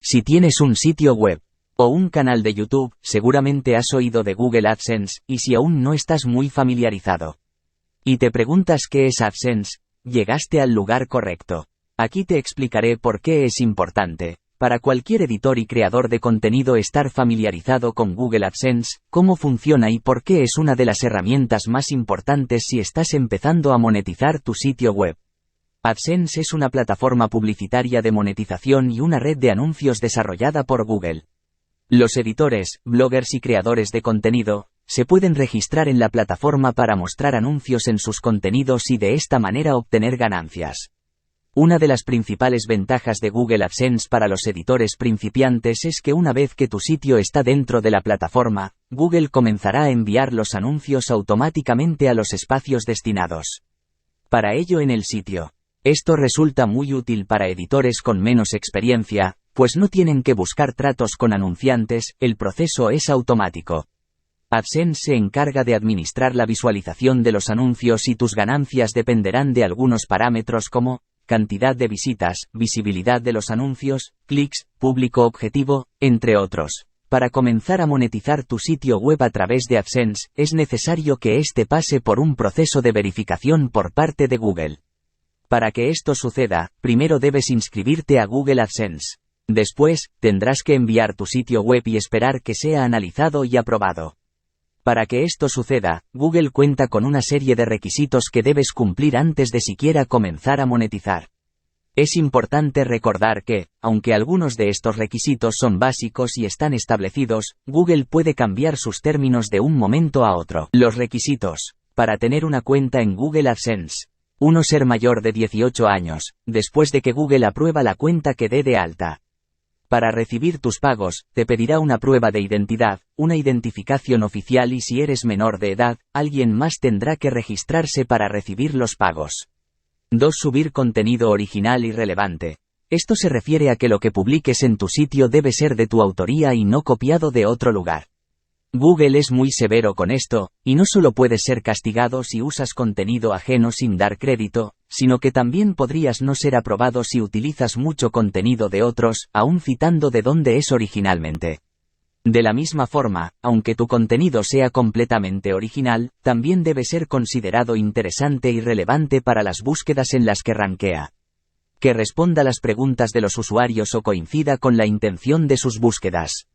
Si tienes un sitio web o un canal de YouTube, seguramente has oído de Google AdSense, y si aún no estás muy familiarizado y te preguntas qué es AdSense, llegaste al lugar correcto. Aquí te explicaré por qué es importante para cualquier editor y creador de contenido estar familiarizado con Google AdSense, cómo funciona y por qué es una de las herramientas más importantes si estás empezando a monetizar tu sitio web. AdSense es una plataforma publicitaria de monetización y una red de anuncios desarrollada por Google. Los editores, bloggers y creadores de contenido se pueden registrar en la plataforma para mostrar anuncios en sus contenidos y de esta manera obtener ganancias. Una de las principales ventajas de Google AdSense para los editores principiantes es que una vez que tu sitio está dentro de la plataforma, Google comenzará a enviar los anuncios automáticamente a los espacios destinados para ello en el sitio. Esto resulta muy útil para editores con menos experiencia, pues no tienen que buscar tratos con anunciantes, el proceso es automático. AdSense se encarga de administrar la visualización de los anuncios y tus ganancias dependerán de algunos parámetros como cantidad de visitas, visibilidad de los anuncios, clics, público objetivo, entre otros. Para comenzar a monetizar tu sitio web a través de AdSense, es necesario que éste pase por un proceso de verificación por parte de Google. Para que esto suceda, primero debes inscribirte a Google AdSense. Después, tendrás que enviar tu sitio web y esperar que sea analizado y aprobado. Para que esto suceda, Google cuenta con una serie de requisitos que debes cumplir antes de siquiera comenzar a monetizar. Es importante recordar que, aunque algunos de estos requisitos son básicos y están establecidos, Google puede cambiar sus términos de un momento a otro. Los requisitos para tener una cuenta en Google AdSense. 1. Ser mayor de 18 años, después de que Google aprueba la cuenta que dé de alta. Para recibir tus pagos, te pedirá una prueba de identidad, una identificación oficial y si eres menor de edad, alguien más tendrá que registrarse para recibir los pagos. 2. Subir contenido original y relevante. Esto se refiere a que lo que publiques en tu sitio debe ser de tu autoría y no copiado de otro lugar. Google es muy severo con esto, y no solo puedes ser castigado si usas contenido ajeno sin dar crédito, sino que también podrías no ser aprobado si utilizas mucho contenido de otros, aún citando de dónde es originalmente. De la misma forma, aunque tu contenido sea completamente original, también debe ser considerado interesante y relevante para las búsquedas en las que rankea. Que responda las preguntas de los usuarios o coincida con la intención de sus búsquedas.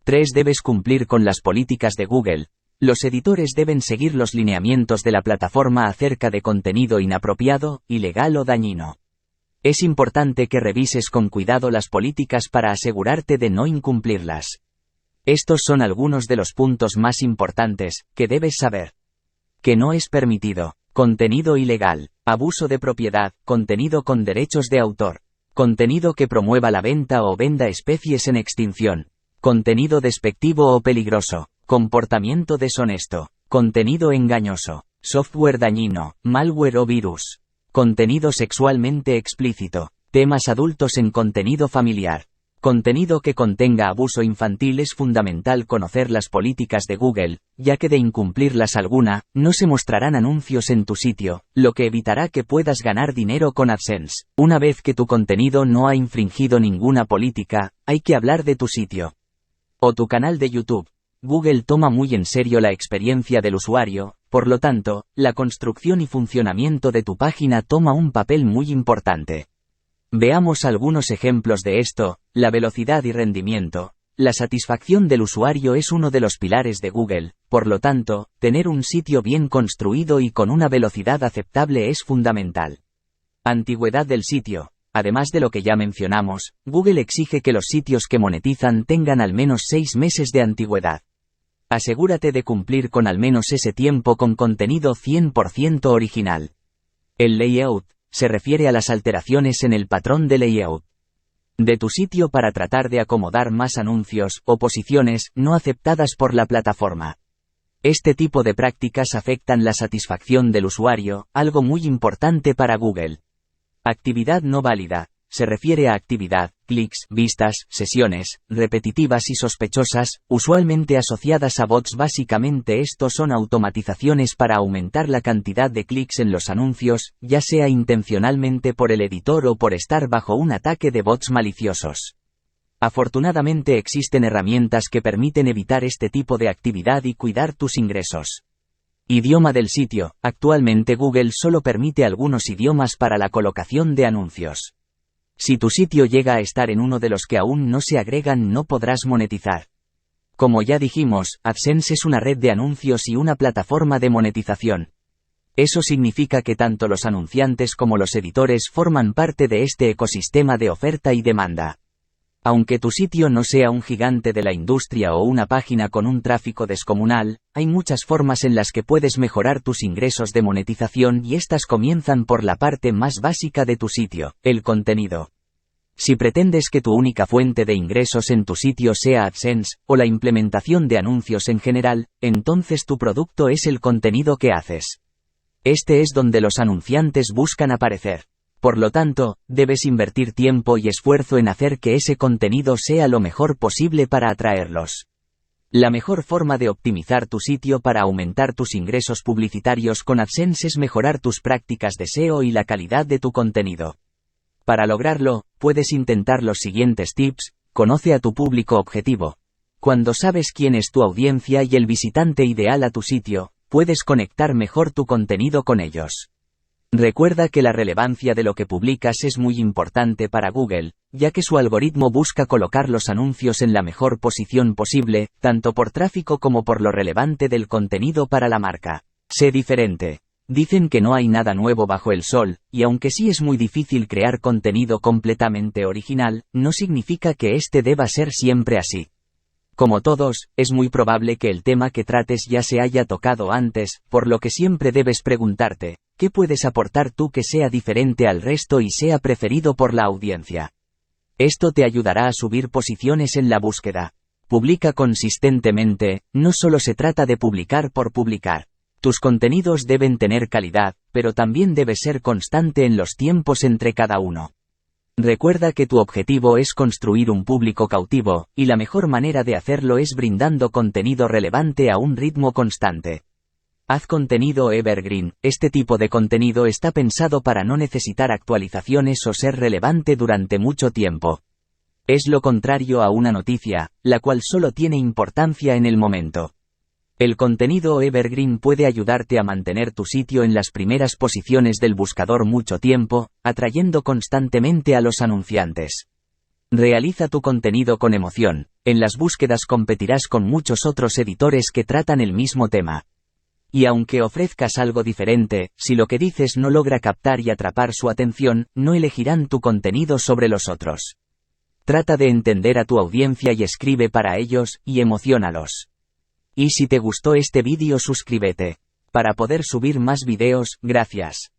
3. Debes cumplir con las políticas de Google. Los editores deben seguir los lineamientos de la plataforma acerca de contenido inapropiado, ilegal o dañino. Es importante que revises con cuidado las políticas para asegurarte de no incumplirlas. Estos son algunos de los puntos más importantes que debes saber. Que no es permitido. Contenido ilegal. Abuso de propiedad. Contenido con derechos de autor. Contenido que promueva la venta o venda especies en extinción. Contenido despectivo o peligroso. Comportamiento deshonesto. Contenido engañoso. Software dañino, malware o virus. Contenido sexualmente explícito. Temas adultos en contenido familiar. Contenido que contenga abuso infantil. Es fundamental conocer las políticas de Google, ya que de incumplirlas alguna, no se mostrarán anuncios en tu sitio, lo que evitará que puedas ganar dinero con AdSense. Una vez que tu contenido no ha infringido ninguna política, hay que hablar de tu sitio o tu canal de YouTube. Google toma muy en serio la experiencia del usuario, por lo tanto, la construcción y funcionamiento de tu página toma un papel muy importante. Veamos algunos ejemplos de esto. La velocidad y rendimiento. La satisfacción del usuario es uno de los pilares de Google, por lo tanto, tener un sitio bien construido y con una velocidad aceptable es fundamental. Antigüedad del sitio. Además de lo que ya mencionamos, Google exige que los sitios que monetizan tengan al menos 6 meses de antigüedad. Asegúrate de cumplir con al menos ese tiempo con contenido 100% original. El layout se refiere a las alteraciones en el patrón de layout de tu sitio para tratar de acomodar más anuncios o posiciones no aceptadas por la plataforma. Este tipo de prácticas afectan la satisfacción del usuario, algo muy importante para Google. Actividad no válida. Se refiere a actividad, clics, vistas, sesiones, repetitivas y sospechosas, usualmente asociadas a bots. Básicamente estos son automatizaciones para aumentar la cantidad de clics en los anuncios, ya sea intencionalmente por el editor o por estar bajo un ataque de bots maliciosos. Afortunadamente existen herramientas que permiten evitar este tipo de actividad y cuidar tus ingresos. Idioma del sitio. Actualmente Google solo permite algunos idiomas para la colocación de anuncios. Si tu sitio llega a estar en uno de los que aún no se agregan, no podrás monetizar. Como ya dijimos, AdSense es una red de anuncios y una plataforma de monetización. Eso significa que tanto los anunciantes como los editores forman parte de este ecosistema de oferta y demanda. Aunque tu sitio no sea un gigante de la industria o una página con un tráfico descomunal, hay muchas formas en las que puedes mejorar tus ingresos de monetización y estas comienzan por la parte más básica de tu sitio, el contenido. Si pretendes que tu única fuente de ingresos en tu sitio sea AdSense, o la implementación de anuncios en general, entonces tu producto es el contenido que haces. Este es donde los anunciantes buscan aparecer. Por lo tanto, debes invertir tiempo y esfuerzo en hacer que ese contenido sea lo mejor posible para atraerlos. La mejor forma de optimizar tu sitio para aumentar tus ingresos publicitarios con AdSense es mejorar tus prácticas de SEO y la calidad de tu contenido. Para lograrlo, puedes intentar los siguientes tips. Conoce a tu público objetivo. Cuando sabes quién es tu audiencia y el visitante ideal a tu sitio, puedes conectar mejor tu contenido con ellos. Recuerda que la relevancia de lo que publicas es muy importante para Google, ya que su algoritmo busca colocar los anuncios en la mejor posición posible, tanto por tráfico como por lo relevante del contenido para la marca. Sé diferente. Dicen que no hay nada nuevo bajo el sol, y aunque sí es muy difícil crear contenido completamente original, no significa que este deba ser siempre así. Como todos, es muy probable que el tema que trates ya se haya tocado antes, por lo que siempre debes preguntarte, ¿qué puedes aportar tú que sea diferente al resto y sea preferido por la audiencia? Esto te ayudará a subir posiciones en la búsqueda. Publica consistentemente. No solo se trata de publicar por publicar. Tus contenidos deben tener calidad, pero también debes ser constante en los tiempos entre cada uno. Recuerda que tu objetivo es construir un público cautivo, y la mejor manera de hacerlo es brindando contenido relevante a un ritmo constante. Haz contenido evergreen. Este tipo de contenido está pensado para no necesitar actualizaciones o ser relevante durante mucho tiempo. Es lo contrario a una noticia, la cual solo tiene importancia en el momento. El contenido evergreen puede ayudarte a mantener tu sitio en las primeras posiciones del buscador mucho tiempo, atrayendo constantemente a los anunciantes. Realiza tu contenido con emoción. En las búsquedas competirás con muchos otros editores que tratan el mismo tema. Y aunque ofrezcas algo diferente, si lo que dices no logra captar y atrapar su atención, no elegirán tu contenido sobre los otros. Trata de entender a tu audiencia y escribe para ellos, y emociónalos. Y si te gustó este vídeo, suscríbete. Para poder subir más videos. Gracias.